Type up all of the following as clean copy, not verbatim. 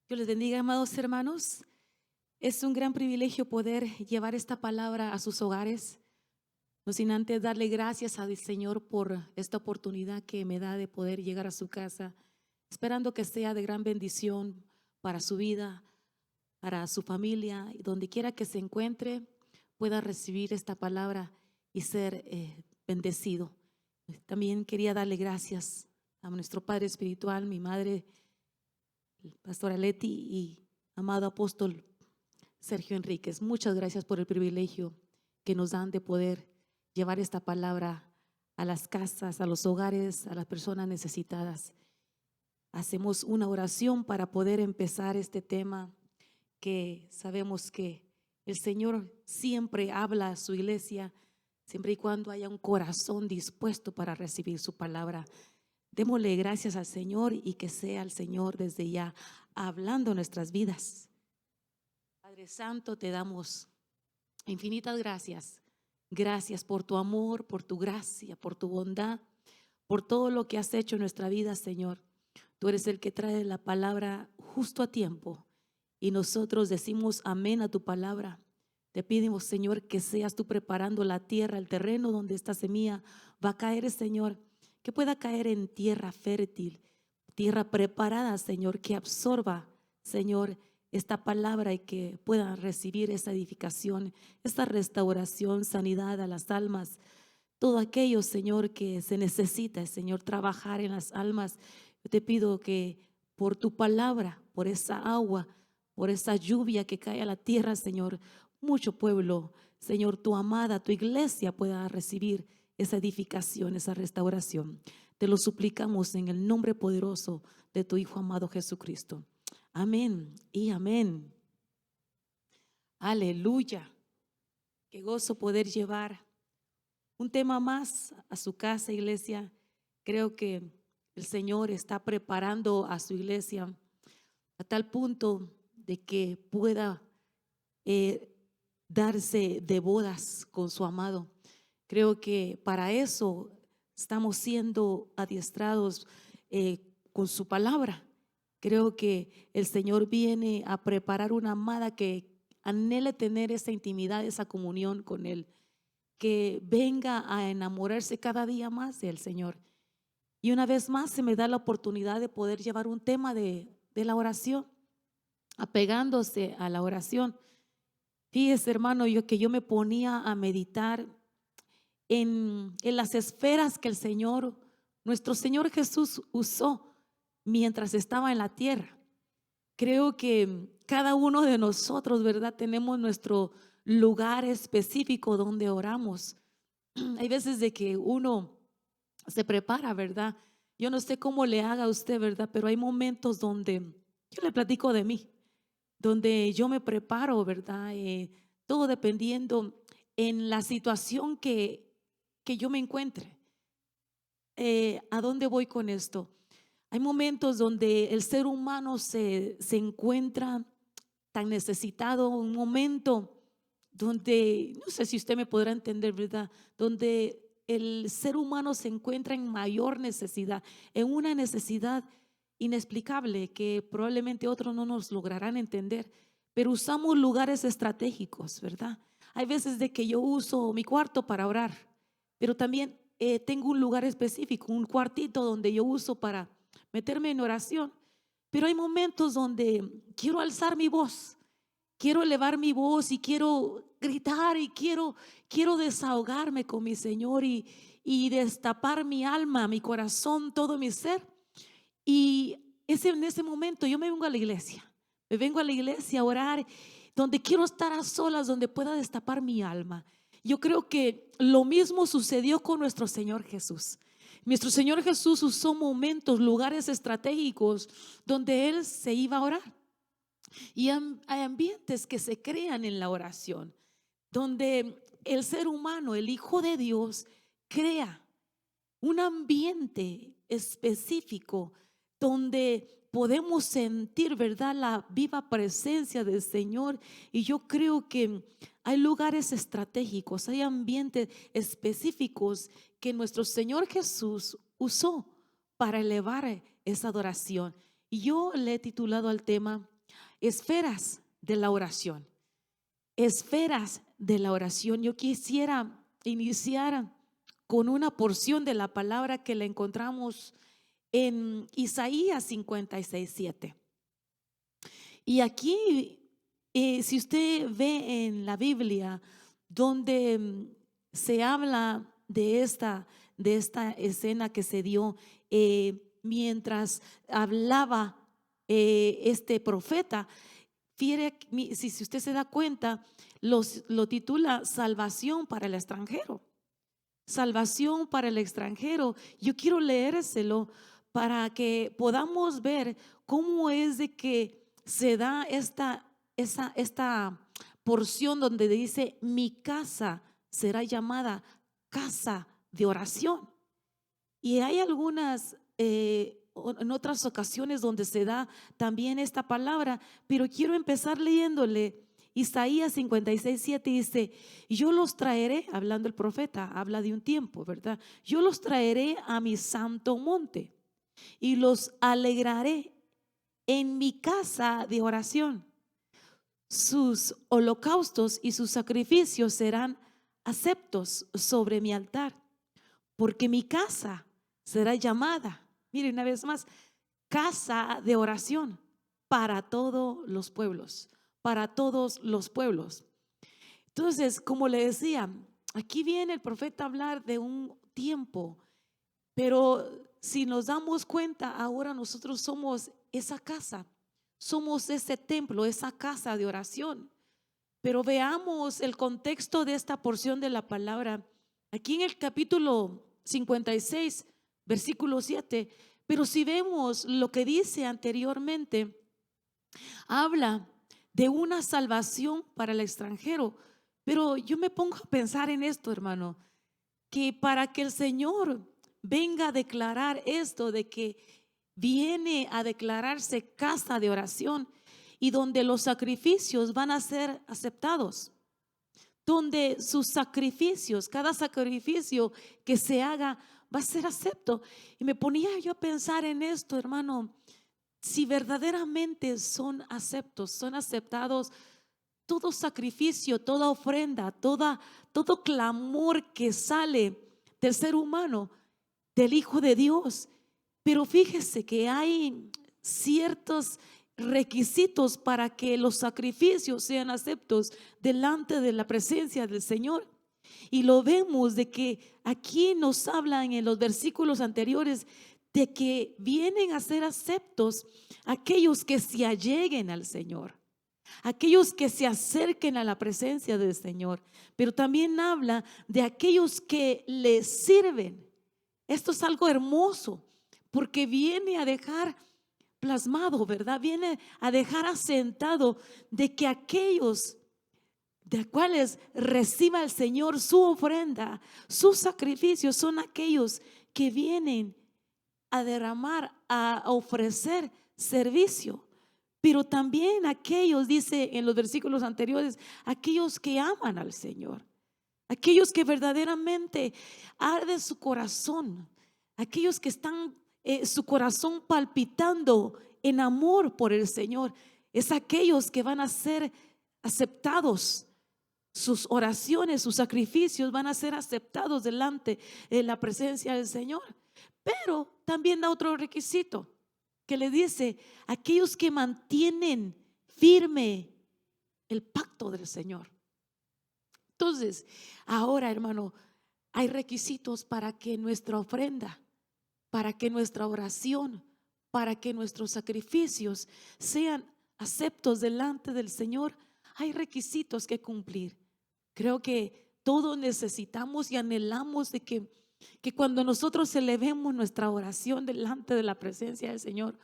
Dios les bendiga, amados hermanos. Es un gran privilegio poder llevar esta palabra a sus hogares. No sin antes darle gracias al Señor por esta oportunidad que me da de poder llegar a su casa, esperando que sea de gran bendición para su vida, para su familia, y donde quiera que se encuentre, pueda recibir esta palabra y ser bendecido. También quería darle gracias a nuestro Padre Espiritual, mi madre, Pastora Leti, y amado apóstol Sergio Enríquez. Muchas gracias por el privilegio que nos dan de poder llevar esta palabra a las casas, a los hogares, a las personas necesitadas. Hacemos una oración para poder empezar este tema que sabemos que el Señor siempre habla a su iglesia, siempre y cuando haya un corazón dispuesto para recibir su palabra. Démosle gracias al Señor y que sea el Señor desde ya hablando en nuestras vidas. Padre Santo, te damos infinitas gracias. Gracias por tu amor, por tu gracia, por tu bondad, por todo lo que has hecho en nuestra vida, Señor. Tú eres el que trae la palabra justo a tiempo y nosotros decimos amén a tu palabra. Te pedimos, Señor, que seas tú preparando la tierra, el terreno donde esta semilla va a caer, Señor, que pueda caer en tierra fértil, tierra preparada, Señor, que absorba, Señor, esta palabra y que puedan recibir esta edificación, esta restauración, sanidad a las almas. Todo aquello, Señor, que se necesita, Señor, trabajar en las almas. Yo te pido que por tu palabra, por esa agua, por esa lluvia que cae a la tierra, Señor, mucho pueblo, Señor, tu amada, tu iglesia pueda recibir esa edificación, esa restauración. Te lo suplicamos en el nombre poderoso de tu Hijo amado Jesucristo. Amén y amén. Aleluya. Qué gozo poder llevar un tema más a su casa, iglesia. Creo que el Señor está preparando a su iglesia a tal punto de que pueda eh, darse de bodas con su amado. Creo que para eso estamos siendo adiestrados con su palabra. Creo que el Señor viene a preparar una amada que anhele tener esa intimidad, esa comunión con Él, que venga a enamorarse cada día más del Señor. Y una vez más se me da la oportunidad de poder llevar un tema de la oración, apegándose a la oración. Fíjese, hermano, que yo me ponía a meditar en las esferas que el Señor, nuestro Señor Jesús usó mientras estaba en la tierra. Creo que cada uno de nosotros, ¿verdad? Tenemos nuestro lugar específico donde oramos. Hay veces de que uno se prepara, ¿verdad? Yo no sé cómo le haga a usted, ¿verdad? Pero hay momentos donde yo le platico de mí, donde yo me preparo, ¿verdad? Todo dependiendo en la situación que yo me encuentre. ¿A dónde voy con esto? Hay momentos donde el ser humano se encuentra tan necesitado, un momento donde, no sé si usted me podrá entender, ¿verdad? Donde el ser humano se encuentra en mayor necesidad, en una necesidad inexplicable que probablemente otros no nos lograrán entender, pero usamos lugares estratégicos, ¿verdad? Hay veces de que yo uso mi cuarto para orar, pero también tengo un lugar específico, un cuartito donde yo uso para meterme en oración, pero hay momentos donde quiero alzar mi voz, quiero elevar mi voz y quiero gritar y quiero desahogarme con mi Señor y destapar mi alma, mi corazón, todo mi ser. Y en ese momento yo me vengo a la iglesia, me vengo a la iglesia a orar, donde quiero estar a solas, donde pueda destapar mi alma. Yo creo que lo mismo sucedió con nuestro Señor Jesús. Nuestro Señor Jesús usó momentos, lugares estratégicos donde Él se iba a orar. Y hay ambientes que se crean en la oración, donde el ser humano, el Hijo de Dios, crea un ambiente específico donde podemos sentir, ¿verdad?, la viva presencia del Señor. Y yo creo que hay lugares estratégicos, hay ambientes específicos que nuestro Señor Jesús usó para elevar esa adoración. Y yo le he titulado al tema: esferas de la oración. Esferas de la oración. Yo quisiera iniciar con una porción de la palabra que la encontramos en Isaías 56:7. Y aquí, si usted ve en la Biblia, donde se habla de esta escena que se dio mientras hablaba este profeta, si usted se da cuenta, lo titula Salvación para el extranjero. Salvación para el extranjero. Yo quiero leérselo para que podamos ver cómo es de que se da esta porción donde dice: mi casa será llamada casa de oración. Y hay algunas en otras ocasiones donde se da también esta palabra, pero quiero empezar leyéndole Isaías 56:7. Dice: yo los traeré, hablando el profeta, habla de un tiempo, ¿verdad? Yo los traeré a mi santo monte y los alegraré en mi casa de oración. Sus holocaustos y sus sacrificios serán aceptos sobre mi altar, porque mi casa será llamada, mire una vez más, casa de oración para todos los pueblos, para todos los pueblos. Entonces, como le decía, aquí viene el profeta a hablar de un tiempo, pero si nos damos cuenta, ahora nosotros somos esa casa, somos ese templo, esa casa de oración. Pero veamos el contexto de esta porción de la palabra. Aquí en el capítulo 56, versículo 7, pero si vemos lo que dice anteriormente, habla de una salvación para el extranjero. Pero yo me pongo a pensar en esto, hermano, que para que el Señor venga a declarar esto de que viene a declararse casa de oración y donde los sacrificios van a ser aceptados, donde sus sacrificios, cada sacrificio que se haga va a ser acepto. Y me ponía yo a pensar en esto, hermano, si verdaderamente son aceptos, son aceptados todo sacrificio, toda ofrenda, todo clamor que sale del ser humano, del Hijo de Dios. Pero fíjese que hay ciertos requisitos para que los sacrificios sean aceptos delante de la presencia del Señor. Y lo vemos de que aquí nos hablan en los versículos anteriores de que vienen a ser aceptos aquellos que se alleguen al Señor, aquellos que se acerquen a la presencia del Señor. Pero también habla de aquellos que le sirven. Esto es algo hermoso, porque viene a dejar plasmado, ¿verdad? Viene a dejar asentado de que aquellos de cuales reciba el Señor su ofrenda, sus sacrificios, son aquellos que vienen a derramar, a ofrecer servicio. Pero también aquellos, dice en los versículos anteriores, aquellos que aman al Señor, aquellos que verdaderamente arde su corazón, aquellos que están su corazón palpitando en amor por el Señor, es aquellos que van a ser aceptados. Sus oraciones, sus sacrificios van a ser aceptados delante de la presencia del Señor. Pero también da otro requisito que le dice: aquellos que mantienen firme el pacto del Señor. Entonces, ahora, hermano, hay requisitos para que nuestra ofrenda, para que nuestra oración, para que nuestros sacrificios sean aceptos delante del Señor. Hay requisitos que cumplir. Creo que todos necesitamos y anhelamos de que cuando nosotros elevemos nuestra oración delante de la presencia del Señor,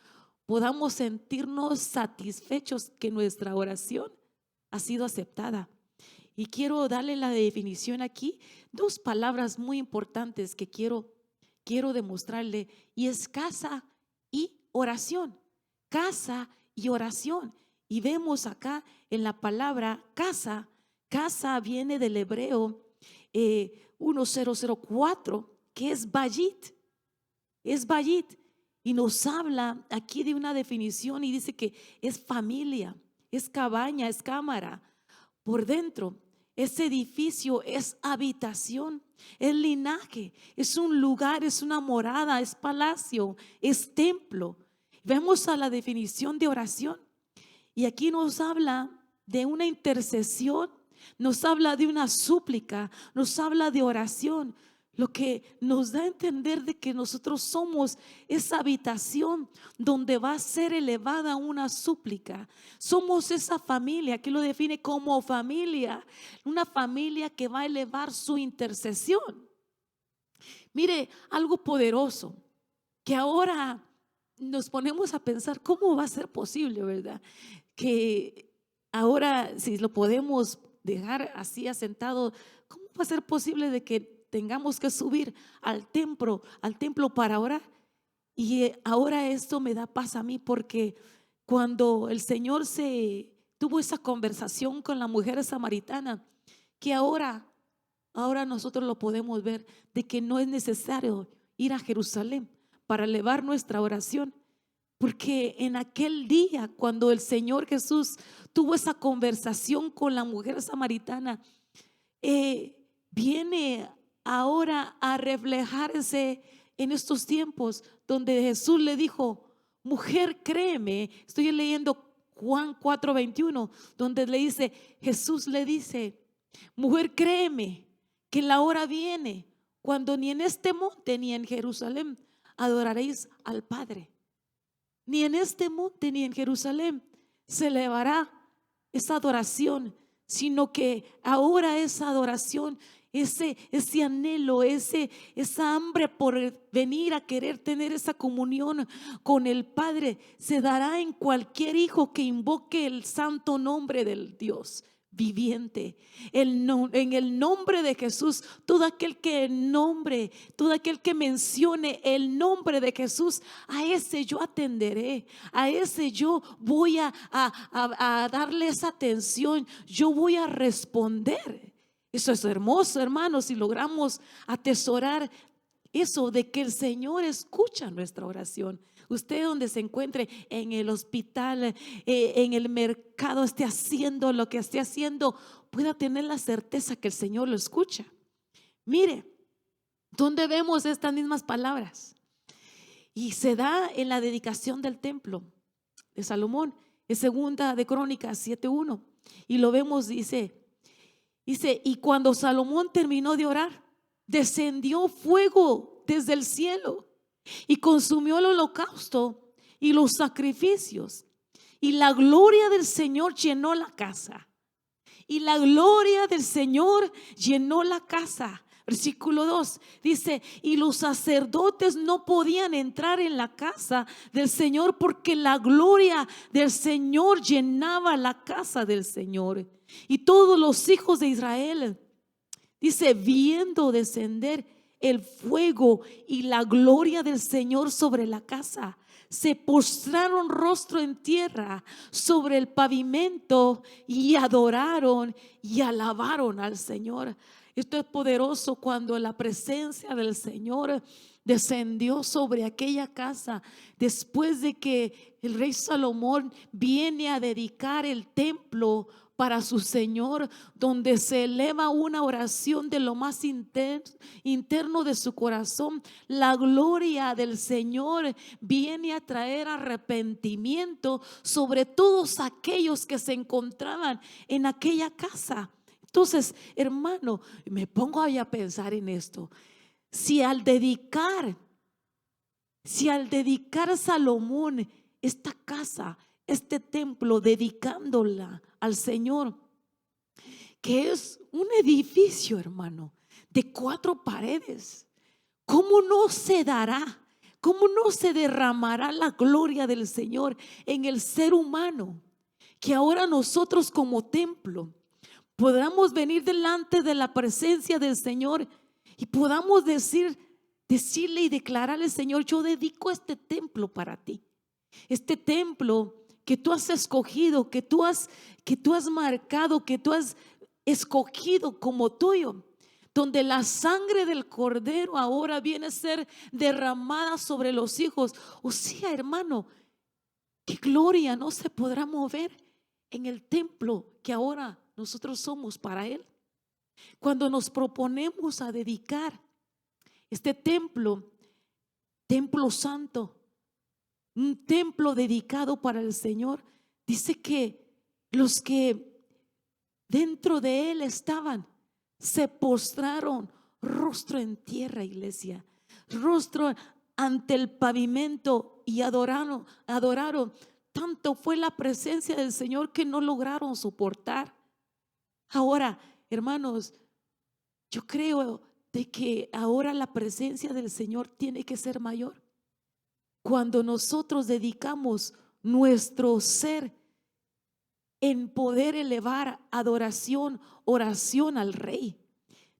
podamos sentirnos satisfechos que nuestra oración ha sido aceptada. Y quiero darle la definición aquí, dos palabras muy importantes que quiero demostrarle, y es casa y oración. Casa y oración. Y vemos acá en la palabra casa. Casa viene del hebreo 1004, que es bayit. Es bayit. Y nos habla aquí de una definición y dice que es familia, es cabaña, es cámara. Por dentro, ese edificio es habitación, es linaje, es un lugar, es una morada, es palacio, es templo. Vemos a la definición de oración y aquí nos habla de una intercesión, nos habla de una súplica, nos habla de oración. Lo que nos da a entender de que nosotros somos esa habitación donde va a ser elevada una súplica. Somos esa familia, que lo define como familia, una familia que va a elevar su intercesión. Mire, algo poderoso, que ahora nos ponemos a pensar cómo va a ser posible, ¿verdad? Que ahora si lo podemos dejar así asentado, ¿cómo va a ser posible de que tengamos que subir al templo para orar? Y ahora esto me da paz a mí, porque cuando el Señor se tuvo esa conversación con la mujer samaritana, que ahora nosotros lo podemos ver, de que no es necesario ir a Jerusalén para elevar nuestra oración. Porque en aquel día, cuando el Señor Jesús tuvo esa conversación con la mujer samaritana, viene ahora a reflejarse en estos tiempos donde Jesús le dijo: mujer, créeme. Estoy leyendo Juan 4:21, donde le dice, Jesús le dice: mujer, créeme que la hora viene cuando ni en este monte ni en Jerusalén adoraréis al Padre. Ni en este monte ni en Jerusalén se elevará esa adoración, sino que ahora esa adoración, ese anhelo, esa hambre por venir a querer tener esa comunión con el Padre, se dará en cualquier hijo que invoque el santo nombre del Dios viviente. En el nombre de Jesús, todo aquel que mencione el nombre de Jesús, a ese yo atenderé, a ese yo voy a darle esa atención, yo voy a responder. Eso es hermoso, hermanos, si logramos atesorar eso de que el Señor escucha nuestra oración. Usted donde se encuentre, en el hospital, en el mercado, esté haciendo lo que esté haciendo, pueda tener la certeza que el Señor lo escucha. Mire, ¿dónde vemos estas mismas palabras? Y se da en la dedicación del templo de Salomón, en segunda de Crónicas 7:1. Y lo vemos, dice, y cuando Salomón terminó de orar, descendió fuego desde el cielo y consumió el holocausto y los sacrificios, y la gloria del Señor llenó la casa. Y la gloria del Señor llenó la casa. Versículo 2 dice: y los sacerdotes no podían entrar en la casa del Señor porque la gloria del Señor llenaba la casa del Señor. Y todos los hijos de Israel, dice, viendo descender el fuego y la gloria del Señor sobre la casa, se postraron rostro en tierra sobre el pavimento y adoraron y alabaron al Señor. Esto es poderoso cuando la presencia del Señor descendió sobre aquella casa, después de que el rey Salomón viene a dedicar el templo para su Señor, donde se eleva una oración de lo más interno de su corazón. La gloria del Señor viene a traer arrepentimiento sobre todos aquellos que se encontraban en aquella casa. Entonces, hermano, me pongo a pensar en esto. Si al dedicar Salomón esta casa, este templo, dedicándola al Señor, que es un edificio, hermano, de 4 paredes, ¿cómo no se dará? ¿Cómo no se derramará la gloria del Señor en el ser humano? Que ahora nosotros como templo podamos venir delante de la presencia del Señor y podamos decirle y declararle: Señor, yo dedico este templo para ti. Este templo que tú has escogido, que tú has marcado, que tú has escogido como tuyo, donde la sangre del cordero ahora viene a ser derramada sobre los hijos. O sea, hermano, qué gloria no se podrá mover en el templo que ahora nosotros somos para Él. Cuando nos proponemos a dedicar este templo, templo santo, un templo dedicado para el Señor, dice que los que dentro de Él estaban se postraron rostro en tierra, iglesia, rostro ante el pavimento y adoraron. Tanto fue la presencia del Señor que no lograron soportar. Ahora, hermanos, yo creo de que ahora la presencia del Señor tiene que ser mayor. Cuando nosotros dedicamos nuestro ser en poder elevar adoración, oración al Rey,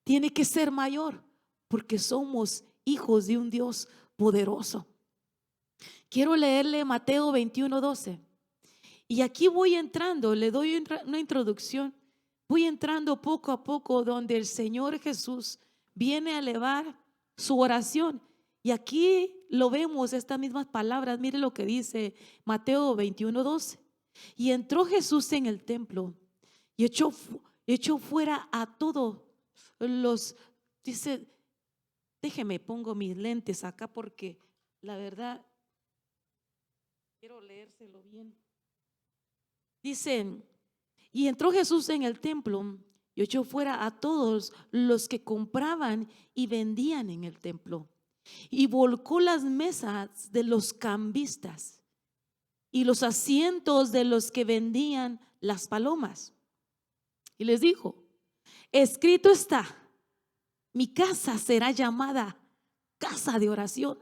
tiene que ser mayor, porque somos hijos de un Dios poderoso. Quiero leerle Mateo 21:12. Y aquí voy entrando, le doy una introducción. Voy entrando poco a poco donde el Señor Jesús viene a elevar su oración. Y aquí lo vemos, estas mismas palabras. Mire lo que dice Mateo 21:12. Y entró Jesús en el templo y echó fuera a todos los, dice, déjeme, pongo mis lentes acá porque la verdad quiero leérselo bien. Dicen, y entró Jesús en el templo y echó fuera a todos los que compraban y vendían en el templo, y volcó las mesas de los cambistas y los asientos de los que vendían las palomas. Y les dijo, escrito está, mi casa será llamada casa de oración,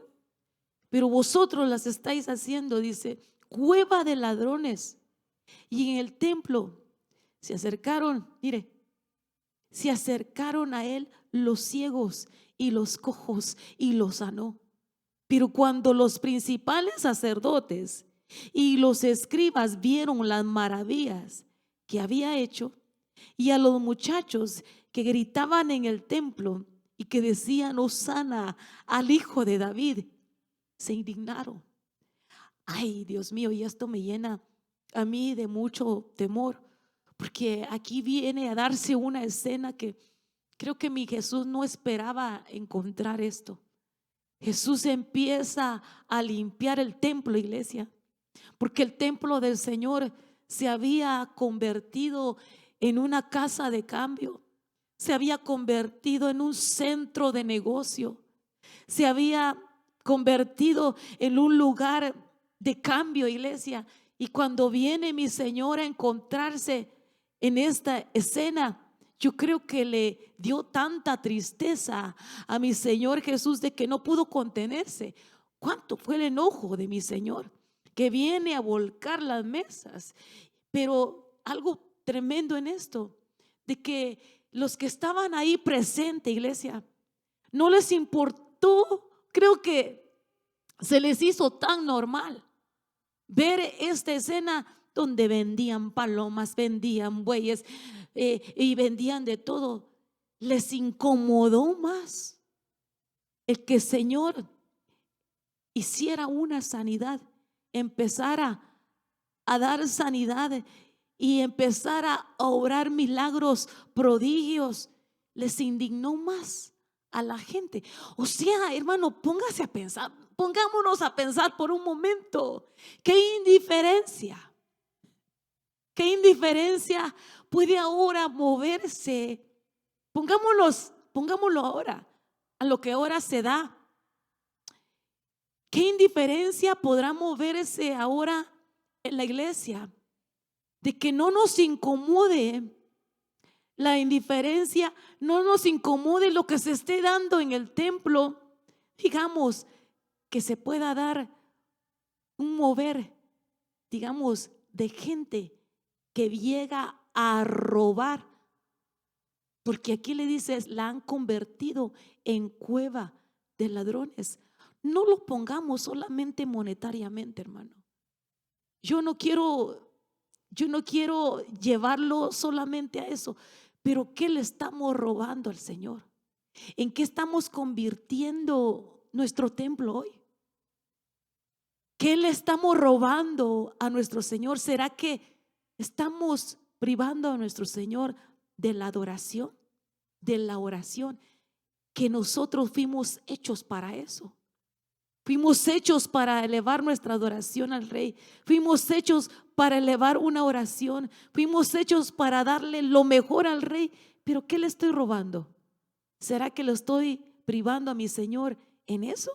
pero vosotros las estáis haciendo, dice, cueva de ladrones. Y en el templo se acercaron a él los ciegos y los cojos y los sanó. Pero cuando los principales sacerdotes y los escribas vieron las maravillas que había hecho, y a los muchachos que gritaban en el templo y que decían hosana al Hijo de David, se indignaron. Ay, Dios mío, y esto me llena a mí de mucho temor, porque aquí viene a darse una escena que creo que mi Jesús no esperaba encontrar esto. Jesús empieza a limpiar el templo, iglesia, porque el templo del Señor se había convertido en una casa de cambio, se había convertido en un centro de negocio, se había convertido en un lugar de cambio, iglesia. Y cuando viene mi Señor a encontrarse en esta escena, yo creo que le dio tanta tristeza a mi Señor Jesús de que no pudo contenerse. ¿Cuánto fue el enojo de mi Señor? Que viene a volcar las mesas. Pero algo tremendo en esto, de que los que estaban ahí presentes, iglesia, no les importó. Creo que se les hizo tan normal ver esta escena donde vendían palomas, vendían bueyes y vendían de todo. Les incomodó más el que el Señor hiciera una sanidad, empezara a dar sanidad y empezara a obrar milagros, prodigios. Les indignó más a la gente. O sea, hermano, póngase a pensar, pongámonos a pensar por un momento. Qué indiferencia puede ahora moverse. Pongámoslo ahora a lo que ahora se da. Qué indiferencia podrá moverse ahora en la iglesia, de que no nos incomode la indiferencia, no nos incomode lo que se esté dando en el templo. Digamos que se pueda dar un mover, digamos, de gente que llega a robar, porque aquí le dices, la han convertido en cueva de ladrones. No lo pongamos solamente monetariamente, hermano. Yo no quiero llevarlo solamente a eso, pero ¿qué le estamos robando al Señor? ¿En qué estamos convirtiendo nuestro templo hoy? ¿Qué le estamos robando a nuestro Señor? ¿Será que Estamos privando a nuestro Señor de la adoración, de la oración, que nosotros fuimos hechos para eso. Fuimos hechos para elevar nuestra adoración al Rey. Fuimos hechos para elevar una oración. Fuimos hechos para darle lo mejor al Rey. Pero ¿qué le estoy robando? ¿Será que lo estoy privando a mi Señor en eso?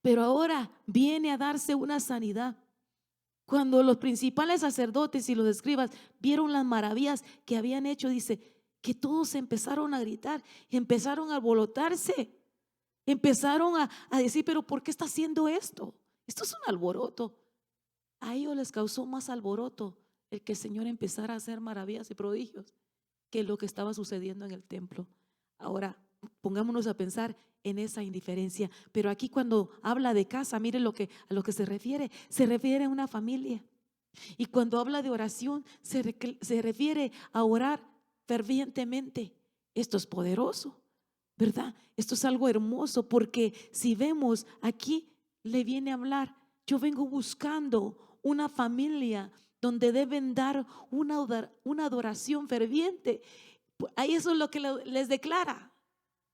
Pero ahora viene a darse una sanidad. Cuando los principales sacerdotes y los escribas vieron las maravillas que habían hecho, dice que todos empezaron a gritar, empezaron a alborotarse. Empezaron a decir, pero ¿por qué está haciendo esto? Esto es un alboroto. A ellos les causó más alboroto el que el Señor empezara a hacer maravillas y prodigios que lo que estaba sucediendo en el templo. Ahora, pongámonos a pensar en esa indiferencia. Pero aquí cuando habla de casa, mire a lo que se refiere a una familia. Y cuando habla de oración, se refiere a orar fervientemente. Esto es poderoso, ¿verdad? Esto es algo hermoso, porque si vemos aquí, le viene a hablar, yo vengo buscando una familia donde deben dar una adoración ferviente. Ahí eso es lo que les declara.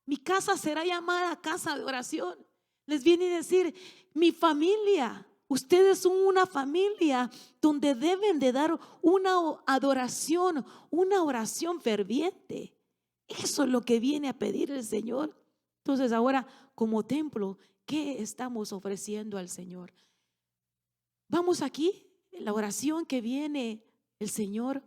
Mi casa será llamada casa de oración. Les viene a decir, mi familia, ustedes son una familia donde deben de dar una adoración, una oración ferviente. Eso es lo que viene a pedir el Señor. Entonces ahora, como templo, ¿qué estamos ofreciendo al Señor? Vamos aquí, la oración que viene el Señor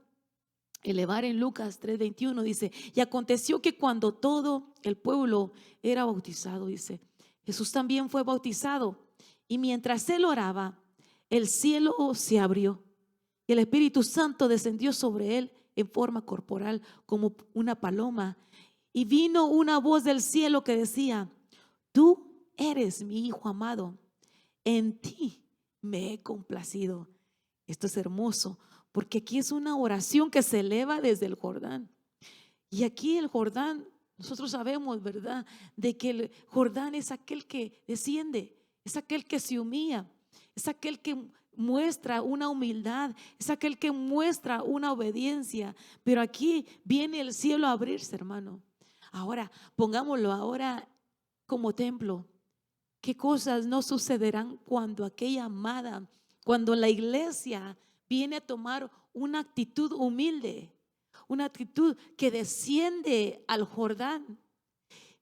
elevar en Lucas 3:21, dice, y aconteció que cuando todo el pueblo era bautizado, dice, Jesús también fue bautizado, y mientras él oraba, el cielo se abrió y el Espíritu Santo descendió sobre él en forma corporal como una paloma, y vino una voz del cielo que decía, tú eres mi Hijo amado, en ti me he complacido. Esto es hermoso, porque aquí es una oración que se eleva desde el Jordán. Y aquí el Jordán, nosotros sabemos, ¿verdad?, de que el Jordán es aquel que desciende, es aquel que se humilla, es aquel que muestra una humildad, es aquel que muestra una obediencia. Pero aquí viene el cielo a abrirse, hermano. Ahora, pongámoslo ahora como templo. ¿Qué cosas no sucederán cuando aquella amada, cuando la iglesia viene a tomar una actitud humilde, una actitud que desciende al Jordán?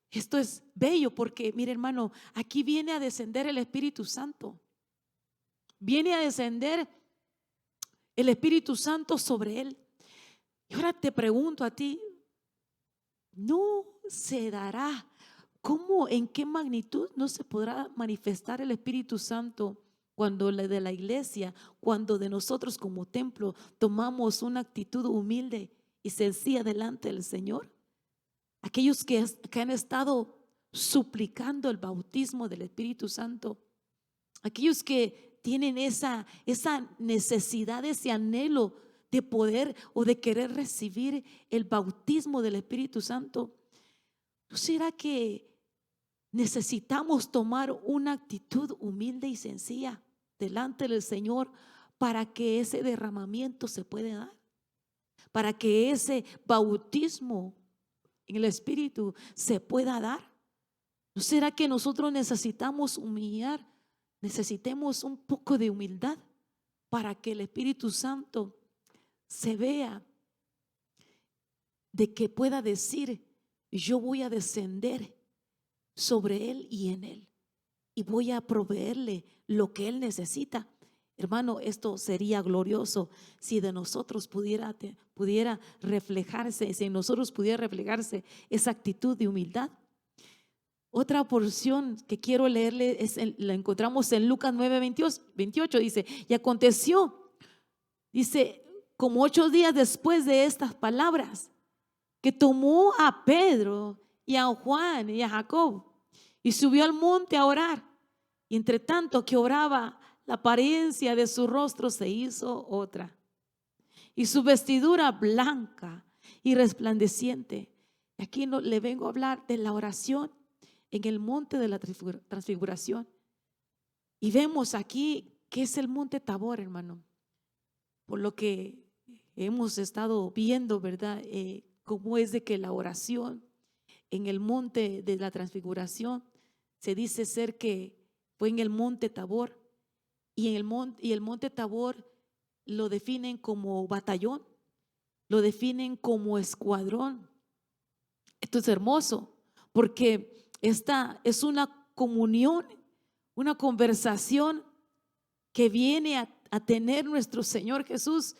Esto es bello porque, mire hermano, aquí viene a descender el Espíritu Santo. Viene a descender el Espíritu Santo sobre él. Y ahora te pregunto a ti, ¿no se dará? ¿Cómo, en qué magnitud no se podrá manifestar el Espíritu Santo cuando de la iglesia, cuando de nosotros como templo tomamos una actitud humilde y sencilla delante del Señor? Aquellos que han estado suplicando el bautismo del Espíritu Santo, aquellos que tienen esa necesidad, ese anhelo de poder o de querer recibir el bautismo del Espíritu Santo, ¿no será que necesitamos tomar una actitud humilde y sencilla delante del Señor para que ese derramamiento se pueda dar? Para que ese bautismo en el Espíritu se pueda dar. ¿No será que nosotros necesitamos humillar? Necesitemos un poco de humildad para que el Espíritu Santo se vea, de que pueda decir, yo voy a descender sobre él y en él, y voy a proveerle lo que él necesita. Hermano, esto sería glorioso si de nosotros pudiera reflejarse, si en nosotros pudiera reflejarse esa actitud de humildad. Otra porción que quiero leerle la encontramos en Lucas 9:28, dice, y aconteció, dice, como 8 días después de estas palabras, que tomó a Pedro y a Juan y a Jacob y subió al monte a orar. Y entre tanto que oraba, la apariencia de su rostro se hizo otra, y su vestidura blanca y resplandeciente. Aquí le vengo a hablar de la oración en el monte de la transfiguración. Y vemos aquí que es el monte Tabor, hermano. por lo que hemos estado viendo, ¿verdad? Cómo es de que la oración en el monte de la transfiguración se dice ser que fue en el monte Tabor, y el monte Tabor lo definen como batallón, lo definen como escuadrón. Esto es hermoso porque esta es una comunión, una conversación que viene a tener nuestro Señor Jesús,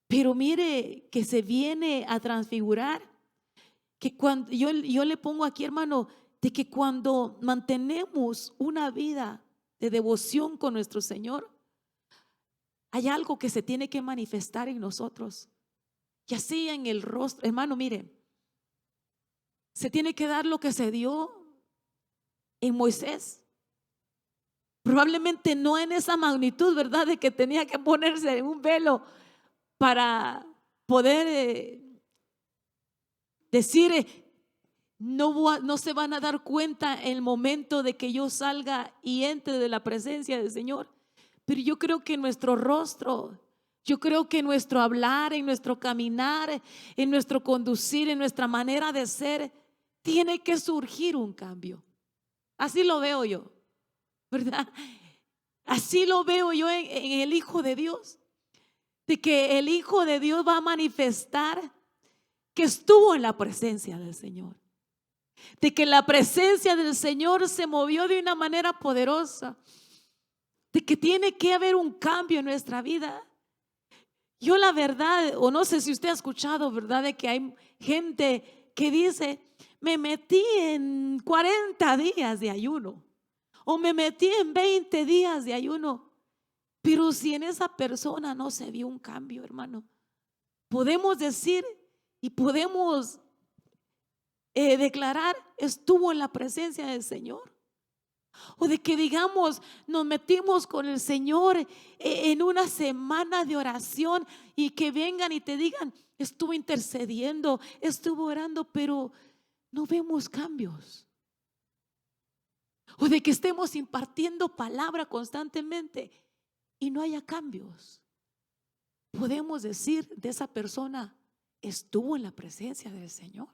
pero mire que se viene a transfigurar, que cuando yo le pongo aquí, hermano, de que cuando mantenemos una vida de devoción con nuestro Señor, hay algo que se tiene que manifestar en nosotros, ya sea en el rostro. Hermano, mire, se tiene que dar lo que se dio en Moisés. Probablemente no en esa magnitud, ¿verdad? De que tenía que ponerse un velo para poder decir, no se van a dar cuenta en el momento de que yo salga y entre de la presencia del Señor. Pero yo creo que nuestro rostro, yo creo que nuestro hablar, en nuestro caminar, en nuestro conducir, en nuestra manera de ser, tiene que surgir un cambio. Así lo veo yo, ¿verdad? Así lo veo yo en el Hijo de Dios, de que el Hijo de Dios va a manifestar que estuvo en la presencia del Señor, de que la presencia del Señor se movió de una manera poderosa, de que tiene que haber un cambio en nuestra vida. Yo la verdad, o no sé si usted ha escuchado, ¿verdad? De que hay gente que dice, me metí en 40 días de ayuno, o me metí en 20 días de ayuno. Pero si en esa persona no se vio un cambio, hermano, podemos decir y podemos declarar, estuvo en la presencia del Señor. O de que digamos, nos metimos con el Señor en una semana de oración, y que vengan y te digan, estuvo intercediendo, estuvo orando, pero no vemos cambios. O de que estemos impartiendo palabra constantemente y no haya cambios. Podemos decir de esa persona, estuvo en la presencia del Señor.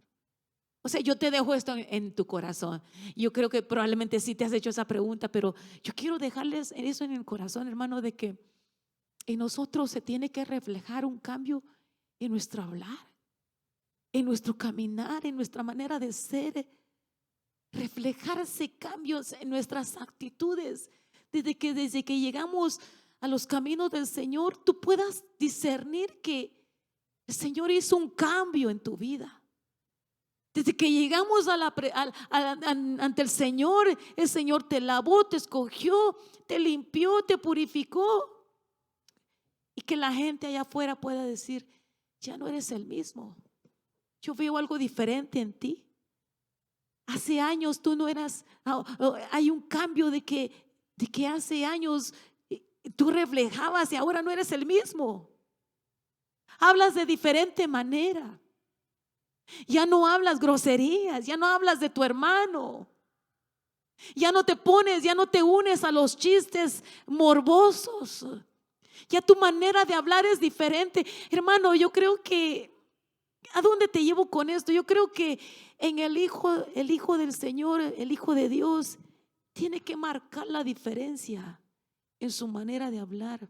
O sea, yo te dejo esto en tu corazón. Yo creo que probablemente sí te has hecho esa pregunta, pero yo quiero dejarles eso en el corazón, hermano, de que en nosotros se tiene que reflejar un cambio en nuestro hablar, en nuestro caminar, en nuestra manera de ser, reflejarse cambios en nuestras actitudes, desde que llegamos a los caminos del Señor, tú puedas discernir que el Señor hizo un cambio en tu vida. Desde que llegamos ante el Señor te lavó, te escogió, te limpió, te purificó. Y que la gente allá afuera pueda decir, ya no eres el mismo. Yo veo algo diferente en ti. Hace años tú no eras, hay un cambio de que hace años tú reflejabas y ahora no eres el mismo. Hablas de diferente manera. Ya no hablas groserías, ya no hablas de tu hermano, ya no te pones, ya no te unes a los chistes morbosos. Ya tu manera de hablar es diferente. Hermano, yo creo que, ¿a dónde te llevo con esto? Yo creo que en el Hijo del Señor, el Hijo de Dios, tiene que marcar la diferencia en su manera de hablar,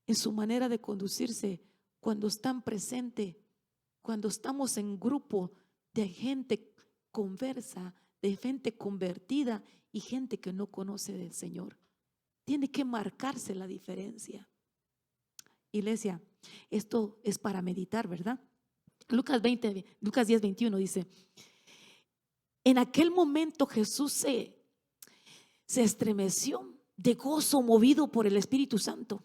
en su manera de conducirse, cuando están presentes, cuando estamos en grupo de gente conversa, de gente convertida y gente que no conoce del Señor. Tiene que marcarse la diferencia. Iglesia, esto es para meditar, ¿verdad? Lucas 10, 21 dice, en aquel momento Jesús se estremeció de gozo, movido por el Espíritu Santo,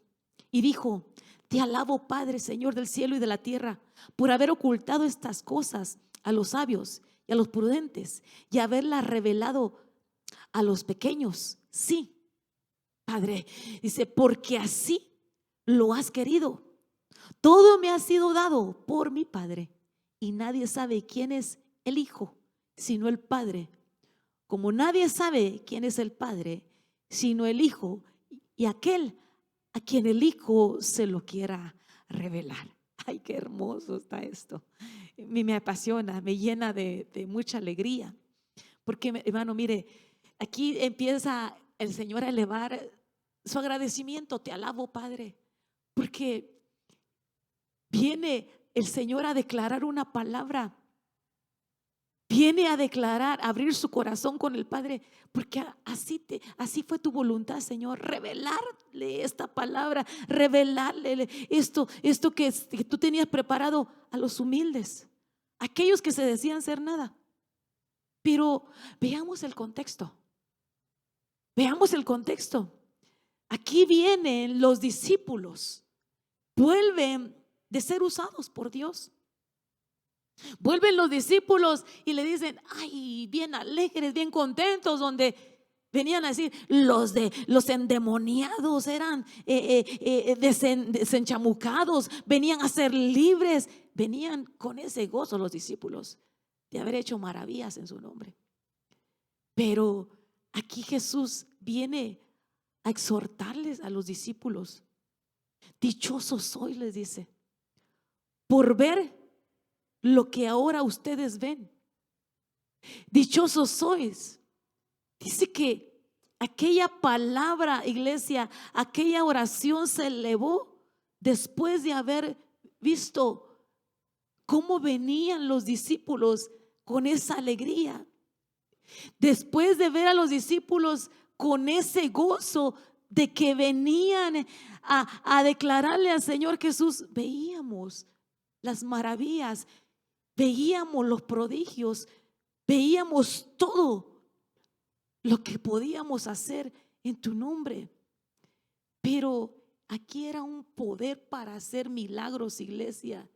y dijo, te alabo, Padre, Señor del cielo y de la tierra, por haber ocultado estas cosas a los sabios y a los prudentes, y haberlas revelado a los pequeños. Sí, Padre, dice, porque así lo has querido. Todo me ha sido dado por mi Padre, y nadie sabe quién es el Hijo sino el Padre, como nadie sabe quién es el Padre sino el Hijo y aquel a quien el Hijo se lo quiera revelar. Ay, qué hermoso está esto. Me apasiona, me llena de mucha alegría. Porque, hermano, mire, aquí empieza el Señor a elevar su agradecimiento. Te alabo, Padre, porque viene el Señor a declarar una palabra. Viene a declarar, a abrir su corazón con el Padre, porque así fue tu voluntad, Señor, revelarle esta palabra, revelarle esto que tú tenías preparado a los humildes, aquellos que se decían ser nada. Pero veamos el contexto. Veamos el contexto. Aquí vienen los discípulos, vuelven de ser usados por Dios. Vuelven los discípulos y le dicen, ay, bien alegres, bien contentos, donde venían a decir, los endemoniados eran desenchamucados, venían a ser libres, venían con ese gozo los discípulos de haber hecho maravillas en su nombre. Pero aquí Jesús viene a exhortarles a los discípulos. Dichosos sois, les dice, por ver lo que ahora ustedes ven. Dichosos sois. Dice que aquella palabra, iglesia, aquella oración se elevó después de haber visto cómo venían los discípulos con esa alegría. Después de ver a los discípulos con ese gozo de que venían a declararle al Señor Jesús, veíamos las maravillas, veíamos los prodigios, veíamos todo lo que podíamos hacer en tu nombre. Pero aquí era un poder para hacer milagros, iglesia.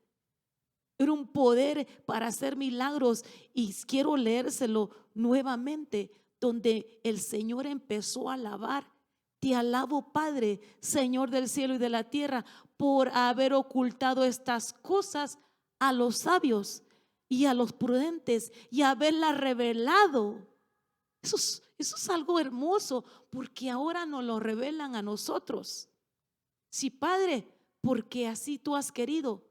Era un poder para hacer milagros. Y quiero leérselo nuevamente, donde el Señor empezó a alabar. Te alabo, Padre, Señor del cielo y de la tierra, por haber ocultado estas cosas a los sabios y a los prudentes y haberla revelado. Eso es algo hermoso, porque ahora nos lo revelan a nosotros. Sí, Padre, porque así tú has querido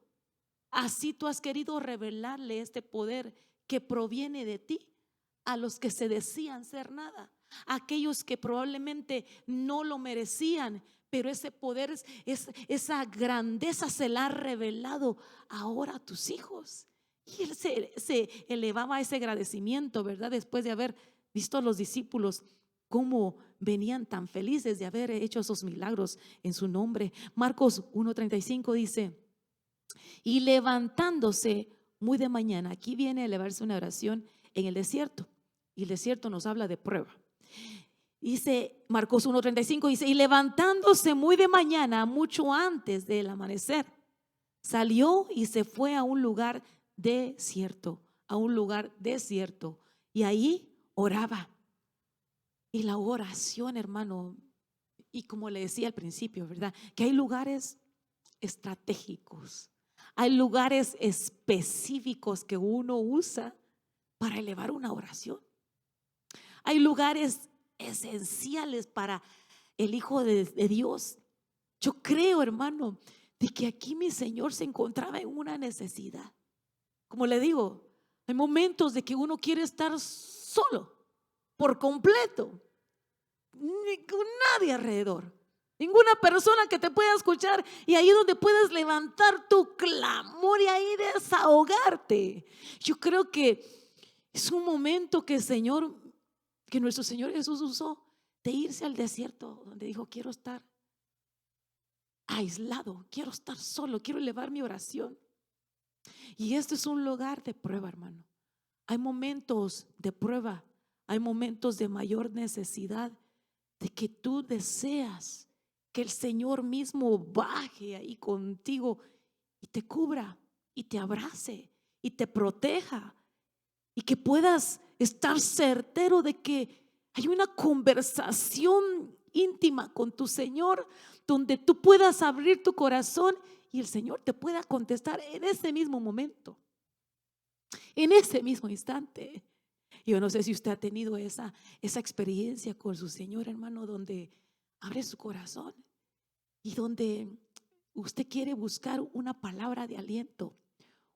revelarle este poder que proviene de ti a los que se decían ser nada, aquellos que probablemente no lo merecían, pero ese poder, esa grandeza se la ha revelado ahora a tus hijos. Y él se elevaba a ese agradecimiento, ¿verdad? Después de haber visto a los discípulos cómo venían tan felices de haber hecho esos milagros en su nombre. Marcos 1:35 dice, y levantándose muy de mañana, aquí viene a elevarse una oración en el desierto, y el desierto nos habla de prueba. Dice Marcos 1:35, dice, y levantándose muy de mañana, mucho antes del amanecer, salió y se fue a un lugar desierto, y ahí oraba. Y la oración, hermano, y como le decía al principio, ¿verdad? Que hay lugares estratégicos, hay lugares específicos que uno usa para elevar una oración. Hay lugares esenciales para el Hijo de Dios. Yo creo, hermano, de que aquí mi Señor se encontraba en una necesidad. Como le digo, hay momentos de que uno quiere estar solo, por completo, con nadie alrededor, ninguna persona que te pueda escuchar, y ahí donde puedes levantar tu clamor y ahí desahogarte. Yo creo que es un momento que nuestro Señor Jesús usó de irse al desierto, donde dijo, quiero estar aislado, quiero estar solo, quiero elevar mi oración. Y esto es un lugar de prueba, hermano. Hay momentos de prueba, hay momentos de mayor necesidad, de que tú deseas que el Señor mismo baje ahí contigo y te cubra y te abrace y te proteja, y que puedas estar certero de que hay una conversación íntima con tu Señor, donde tú puedas abrir tu corazón y el Señor te pueda contestar en ese mismo momento, en ese mismo instante. Yo no sé si usted ha tenido esa experiencia con su Señor, hermano, donde abre su corazón y donde usted quiere buscar una palabra de aliento,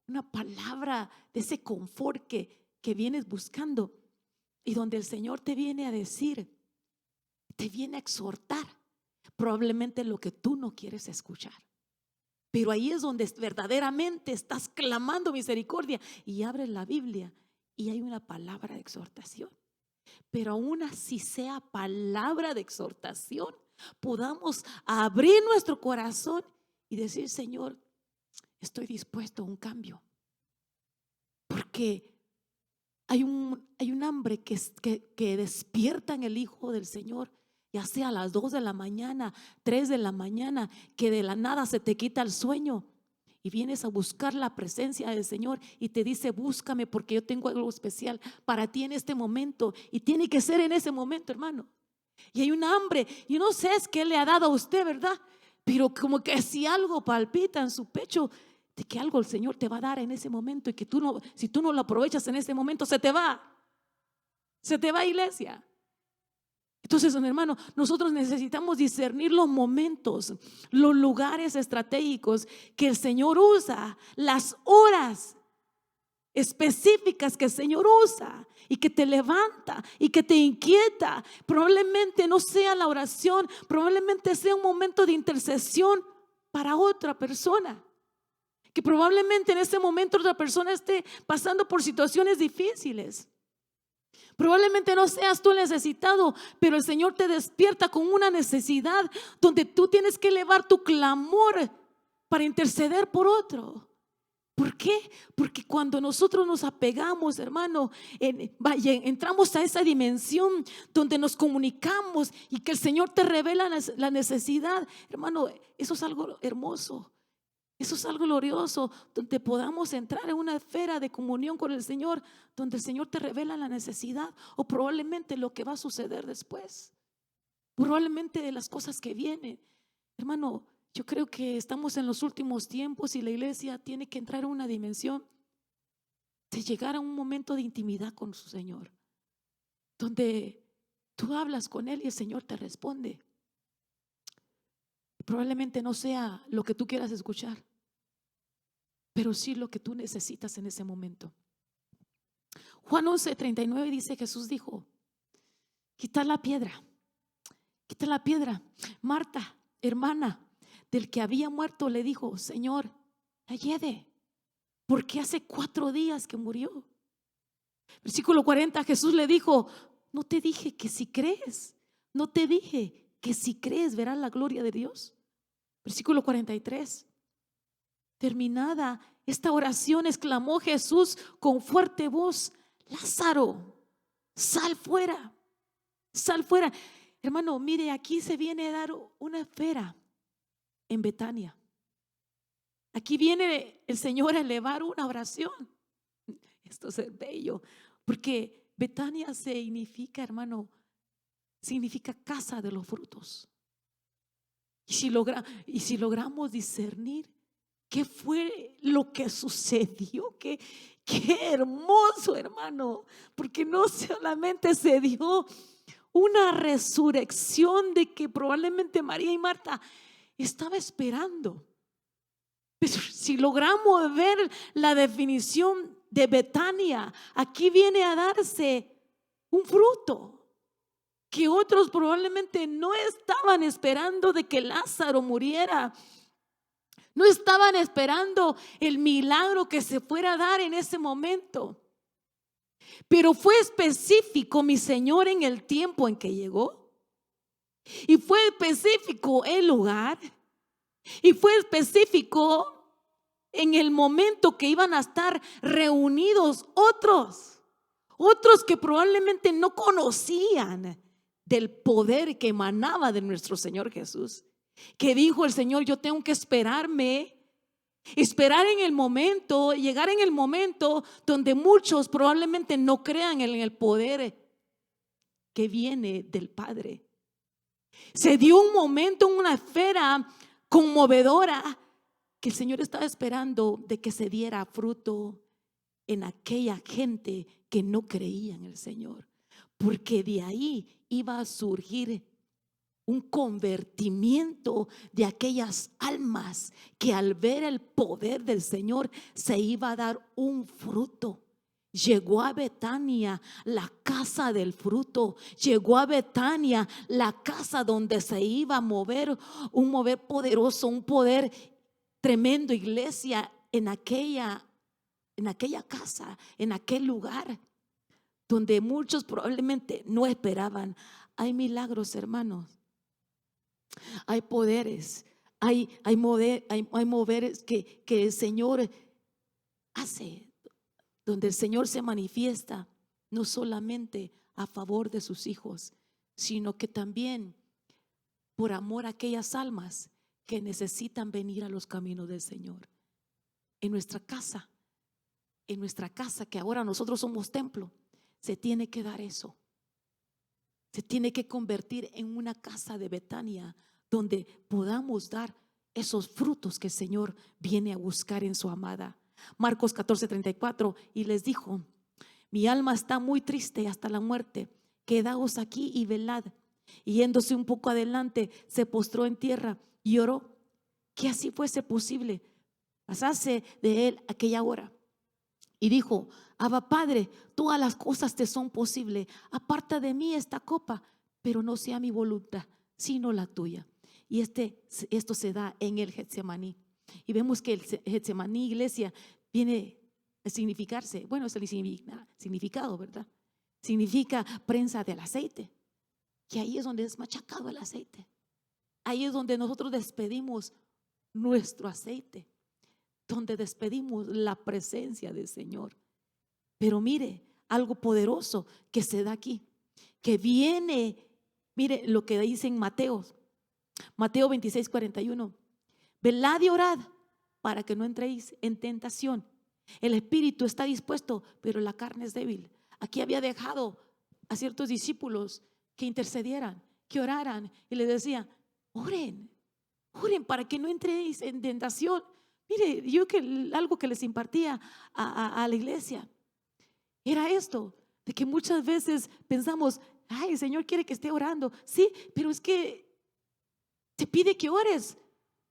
una palabra de ese confort que vienes buscando, y donde el Señor te viene a decir, te viene a exhortar, probablemente lo que tú no quieres escuchar. Pero ahí es donde verdaderamente estás clamando misericordia y abres la Biblia y hay una palabra de exhortación. Pero aún así sea palabra de exhortación, podamos abrir nuestro corazón y decir, Señor, estoy dispuesto a un cambio. Porque hay un hambre que despierta en el Hijo del Señor, ya sea a las 2 de la mañana, 3 de la mañana, que de la nada se te quita el sueño y vienes a buscar la presencia del Señor y te dice, búscame porque yo tengo algo especial para ti en este momento, y tiene que ser en ese momento, hermano. Y hay un hambre, y no sé es qué le ha dado a usted, ¿verdad? Pero como que si algo palpita en su pecho de que algo el Señor te va a dar en ese momento, y que tú no, si tú no lo aprovechas en ese momento, se te va, iglesia. Entonces, mi hermano, nosotros necesitamos discernir los momentos, los lugares estratégicos que el Señor usa, las horas específicas que el Señor usa y que te levanta y que te inquieta. Probablemente no sea la oración, probablemente sea un momento de intercesión para otra persona, que probablemente en ese momento otra persona esté pasando por situaciones difíciles. Probablemente no seas tú necesitado, pero el Señor te despierta con una necesidad donde tú tienes que elevar tu clamor para interceder por otro. ¿Por qué? Porque cuando nosotros nos apegamos, hermano, entramos a esa dimensión donde nos comunicamos y que el Señor te revela la necesidad, hermano, eso es algo hermoso. Eso es algo glorioso, donde podamos entrar en una esfera de comunión con el Señor, donde el Señor te revela la necesidad o probablemente lo que va a suceder después, probablemente de las cosas que vienen. Hermano, yo creo que estamos en los últimos tiempos y la iglesia tiene que entrar en una dimensión de llegar a un momento de intimidad con su Señor, donde tú hablas con Él y el Señor te responde. Probablemente no sea lo que tú quieras escuchar, pero sí lo que tú necesitas en ese momento. Juan 11:39 dice, Jesús dijo, quita la piedra, quita la piedra. Marta, hermana del que había muerto, le dijo, Señor, ayede, porque hace 4 días que murió. Versículo 40, Jesús le dijo, no te dije que si crees, no te dije que si crees verás la gloria de Dios. Versículo 43, terminada esta oración, exclamó Jesús con fuerte voz, Lázaro, sal fuera, sal fuera. Hermano, mire, aquí se viene a dar una esfera en Betania. Aquí viene el Señor a elevar una oración. Esto es bello, porque Betania significa, hermano, significa casa de los frutos. Y si logramos discernir qué fue lo que sucedió, qué hermoso, hermano, porque no solamente se dio una resurrección de que probablemente María y Marta estaba esperando, pero si logramos ver la definición de Betania, aquí viene a darse un fruto que otros probablemente no estaban esperando, de que Lázaro muriera. No estaban esperando el milagro que se fuera a dar en ese momento. Pero fue específico mi Señor en el tiempo en que llegó. Y fue específico el lugar. Y fue específico en el momento que iban a estar reunidos otros que probablemente no conocían del poder que emanaba de nuestro Señor Jesús. Que dijo el Señor, yo tengo que esperar en el momento, llegar en el momento donde muchos probablemente no crean en el poder que viene del Padre. Se dio un momento, una esfera conmovedora, que el Señor estaba esperando de que se diera fruto en aquella gente que no creía en el Señor, porque de ahí iba a surgir un convertimiento de aquellas almas que al ver el poder del Señor se iba a dar un fruto. Llegó a Betania la casa del fruto. Llegó a Betania la casa donde se iba a mover un mover poderoso, un poder tremendo, iglesia, en aquella casa, en aquel lugar donde muchos probablemente no esperaban. Hay milagros, hermanos. Hay poderes, hay moveres que el Señor hace, donde el Señor se manifiesta no solamente a favor de sus hijos, sino que también por amor a aquellas almas que necesitan venir a los caminos del Señor. En nuestra casa, que ahora nosotros somos templo, se tiene que dar eso. Se tiene que convertir en una casa de Betania donde podamos dar esos frutos que el Señor viene a buscar en su amada. Marcos 14:34, y les dijo: mi alma está muy triste hasta la muerte, quedaos aquí y velad. Y yéndose un poco adelante, se postró en tierra y oró que así fuese posible pasase de él aquella hora. Y dijo: Abba Padre, todas las cosas te son posibles, aparta de mí esta copa, pero no sea mi voluntad, sino la tuya. Y esto se da en el Getsemaní. Y vemos que el Getsemaní, iglesia, viene a significarse, bueno, es el significado, ¿verdad? Significa prensa del aceite, que ahí es donde es machacado el aceite. Ahí es donde nosotros despedimos nuestro aceite, donde despedimos la presencia del Señor. Pero mire, algo poderoso que se da aquí, que viene, mire lo que dice en Mateo 26:41. Velad y orad para que no entréis en tentación. El espíritu está dispuesto, pero la carne es débil. Aquí había dejado a ciertos discípulos que intercedieran, que oraran, y les decía: oren para que no entréis en tentación. Mire, algo que les impartía a la iglesia era esto, de que muchas veces pensamos: ay, el Señor quiere que esté orando. Sí, pero es que te pide que ores,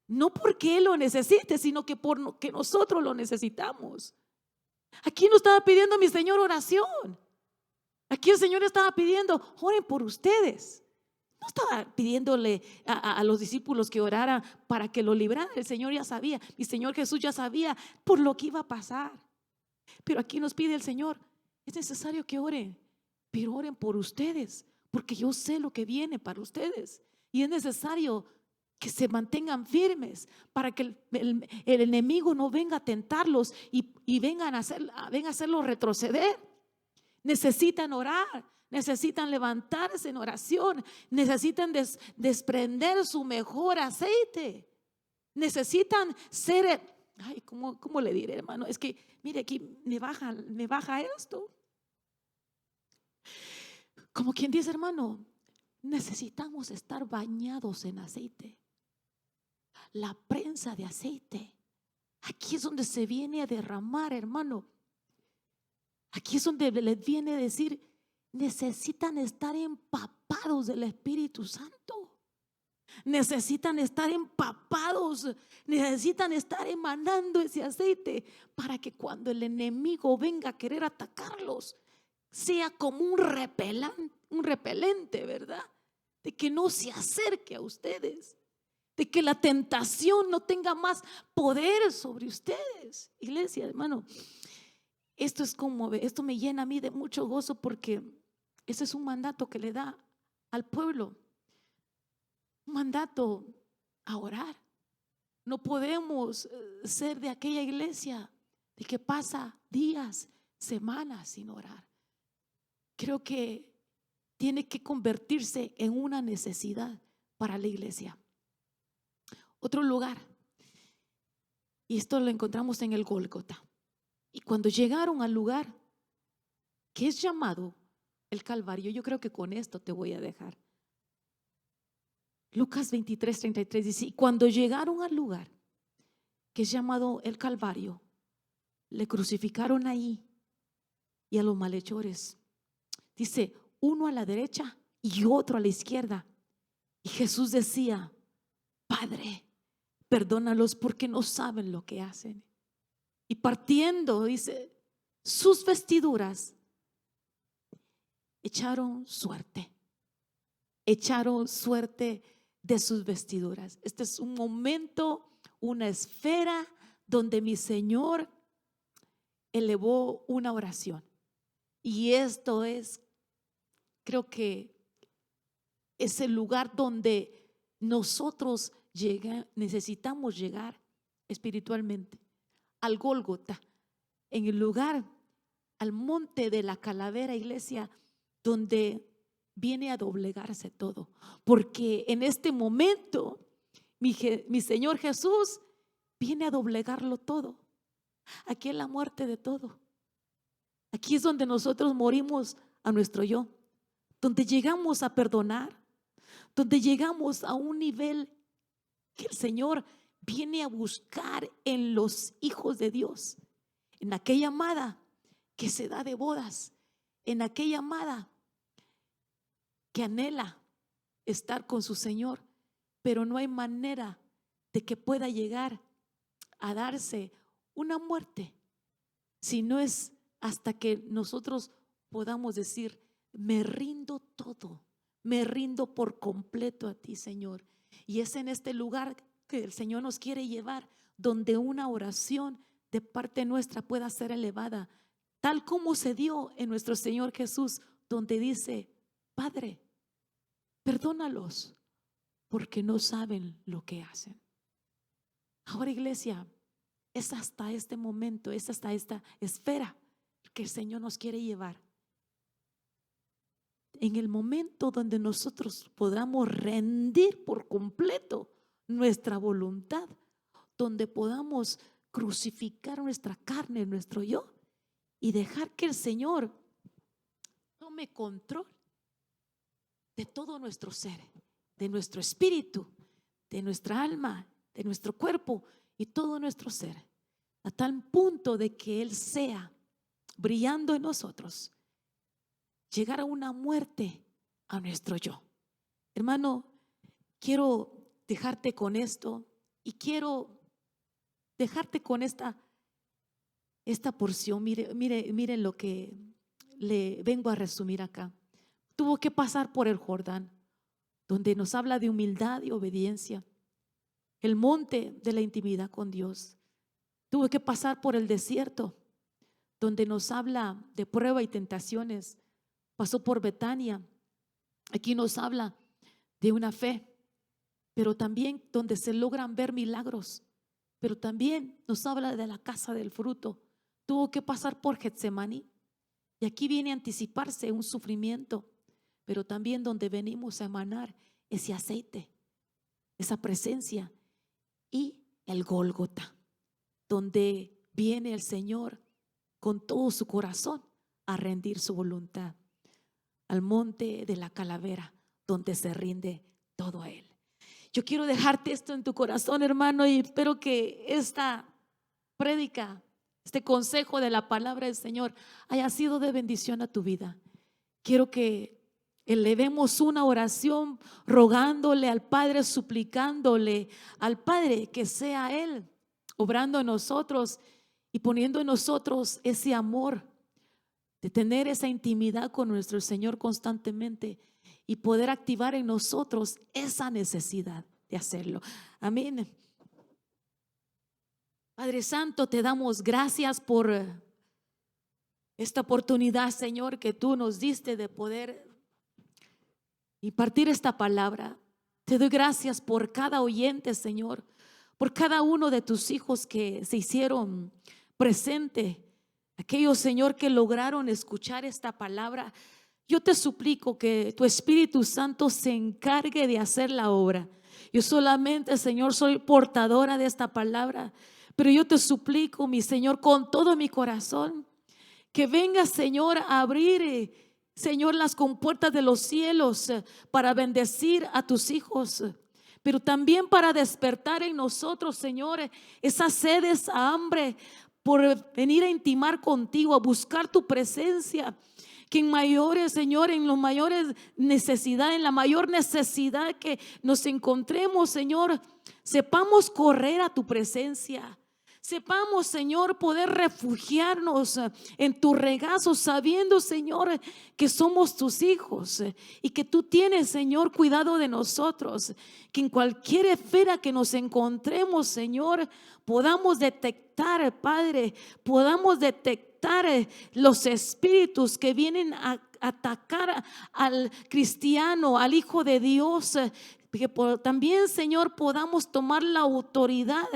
no porque Él lo necesite, sino que porque nosotros lo necesitamos. Aquí no estaba pidiendo mi Señor oración. Aquí el Señor estaba pidiendo: oren por ustedes. No estaba pidiéndole a los discípulos que oraran para que lo libraran. El Señor ya sabía, mi Señor Jesús ya sabía por lo que iba a pasar. Pero aquí nos pide el Señor: es necesario que oren, pero oren por ustedes, porque yo sé lo que viene para ustedes. Y es necesario que se mantengan firmes para que el enemigo no venga a tentarlos y venga a hacerlos retroceder. Necesitan orar, necesitan levantarse en oración, necesitan desprender su mejor aceite, necesitan ser, ay, ¿cómo le diré, hermano? Es que mire, aquí me baja esto. Como quien dice, hermano, necesitamos estar bañados en aceite. La prensa de aceite, aquí es donde se viene a derramar, hermano. Aquí es donde les viene a decir: necesitan estar empapados del Espíritu Santo. Necesitan estar empapados, necesitan estar emanando ese aceite para que cuando el enemigo venga a querer atacarlos, sea como un repelente, ¿verdad? De que no se acerque a ustedes, de que la tentación no tenga más poder sobre ustedes. Iglesia, hermano, esto me llena a mí de mucho gozo, porque ese es un mandato que le da al pueblo, un mandato a orar. No podemos ser de aquella iglesia de que pasa días, semanas sin orar. Creo que tiene que convertirse en una necesidad para la iglesia. Otro lugar, y esto lo encontramos en el Gólgota. Y cuando llegaron al lugar que es llamado el Calvario, yo creo que con esto te voy a dejar. Lucas 23:33 dice: y cuando llegaron al lugar que es llamado el Calvario, le crucificaron ahí y a los malhechores, dice, uno a la derecha y otro a la izquierda. Y Jesús decía: Padre, perdónalos porque no saben lo que hacen. Y partiendo, dice, sus vestiduras, echaron suerte de sus vestiduras. Este es un momento, una esfera donde mi Señor elevó una oración. Y esto es, creo que es el lugar donde nosotros necesitamos llegar espiritualmente, al Gólgota, en el lugar, al monte de la calavera, iglesia, donde viene a doblegarse todo. Porque en este momento mi Señor Jesús viene a doblegarlo todo. Aquí es la muerte de todo. Aquí es donde nosotros morimos a nuestro yo, donde llegamos a perdonar, donde llegamos a un nivel que el Señor viene a buscar en los hijos de Dios, en aquella amada que se da de bodas, en aquella amada que anhela estar con su Señor, pero no hay manera de que pueda llegar a darse una muerte si no es hasta que nosotros podamos decir: me rindo todo, me rindo por completo a ti, Señor. Y es en este lugar que el Señor nos quiere llevar, donde una oración de parte nuestra pueda ser elevada, tal como se dio en nuestro Señor Jesús, donde dice: Padre, perdónalos porque no saben lo que hacen. Ahora, iglesia, es hasta este momento, es hasta esta esfera que el Señor nos quiere llevar. En el momento donde nosotros podamos rendir por completo nuestra voluntad, donde podamos crucificar nuestra carne, nuestro yo, y dejar que el Señor tome control de todo nuestro ser, de nuestro espíritu, de nuestra alma, de nuestro cuerpo y todo nuestro ser, a tal punto de que Él sea brillando en nosotros, llegar a una muerte a nuestro yo. Hermano, quiero dejarte con esto y quiero dejarte con esta porción. Miren lo que le vengo a resumir acá. Tuvo que pasar por el Jordán, donde nos habla de humildad y obediencia, el monte de la intimidad con Dios. Tuvo que pasar por el desierto, donde nos habla de prueba y tentaciones. Pasó por Betania. Aquí nos habla de una fe, pero también donde se logran ver milagros. Pero también nos habla de la casa del fruto. Tuvo que pasar por Getsemaní. Y aquí viene a anticiparse un sufrimiento, pero también donde venimos a emanar ese aceite, esa presencia, y el Gólgota, donde viene el Señor con todo su corazón a rendir su voluntad, al monte de la calavera, donde se rinde todo a Él. Yo quiero dejarte esto en tu corazón, hermano, y espero que esta prédica, este consejo de la palabra del Señor haya sido de bendición a tu vida. Quiero que elevemos una oración rogándole al Padre, suplicándole al Padre que sea Él obrando en nosotros y poniendo en nosotros ese amor de tener esa intimidad con nuestro Señor constantemente y poder activar en nosotros esa necesidad de hacerlo. Amén. Padre Santo, te damos gracias por esta oportunidad, Señor, que tú nos diste de poder impartir esta palabra. Te doy gracias por cada oyente, Señor, por cada uno de tus hijos que se hicieron presente, aquellos, Señor, que lograron escuchar esta palabra. Yo te suplico que tu Espíritu Santo se encargue de hacer la obra. Yo solamente, Señor, soy portadora de esta palabra, pero yo te suplico, mi Señor, con todo mi corazón, que venga, Señor, a abrir, Señor, las compuertas de los cielos para bendecir a tus hijos, pero también para despertar en nosotros, Señor, esa sed, esa hambre por venir a intimar contigo, a buscar tu presencia. que en mayores, Señor, en los mayores necesidades, en la mayor necesidad que nos encontremos, Señor, sepamos correr a tu presencia. Sepamos, Señor, poder refugiarnos en tu regazo, sabiendo, Señor, que somos tus hijos y que tú tienes, Señor, cuidado de nosotros. Que en cualquier esfera que nos encontremos, Señor, podamos detectar, Padre, podamos detectar los espíritus que vienen a atacar al cristiano, al Hijo de Dios. Que también, Señor, podamos tomar la autoridad,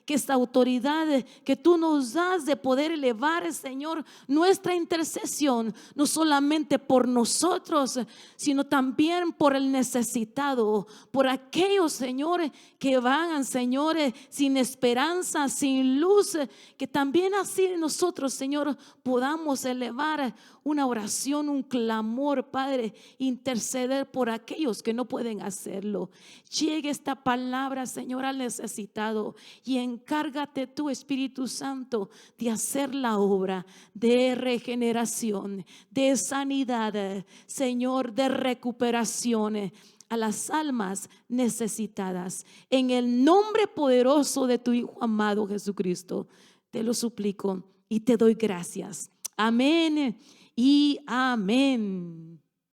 que esta autoridad que tú nos das de poder elevar, Señor, nuestra intercesión, no solamente por nosotros, sino también por el necesitado, por aquellos, Señor, que van, Señor, sin esperanza, sin luz, que también así nosotros, Señor, podamos elevar una oración, un clamor, Padre, interceder por aquellos que no pueden hacerlo. Llegue esta palabra, Señor, al necesitado, y encárgate tú, Espíritu Santo, de hacer la obra de regeneración, de sanidad, Señor, de recuperación a las almas necesitadas. En el nombre poderoso de tu Hijo amado Jesucristo, te lo suplico y te doy gracias. Amén y amén.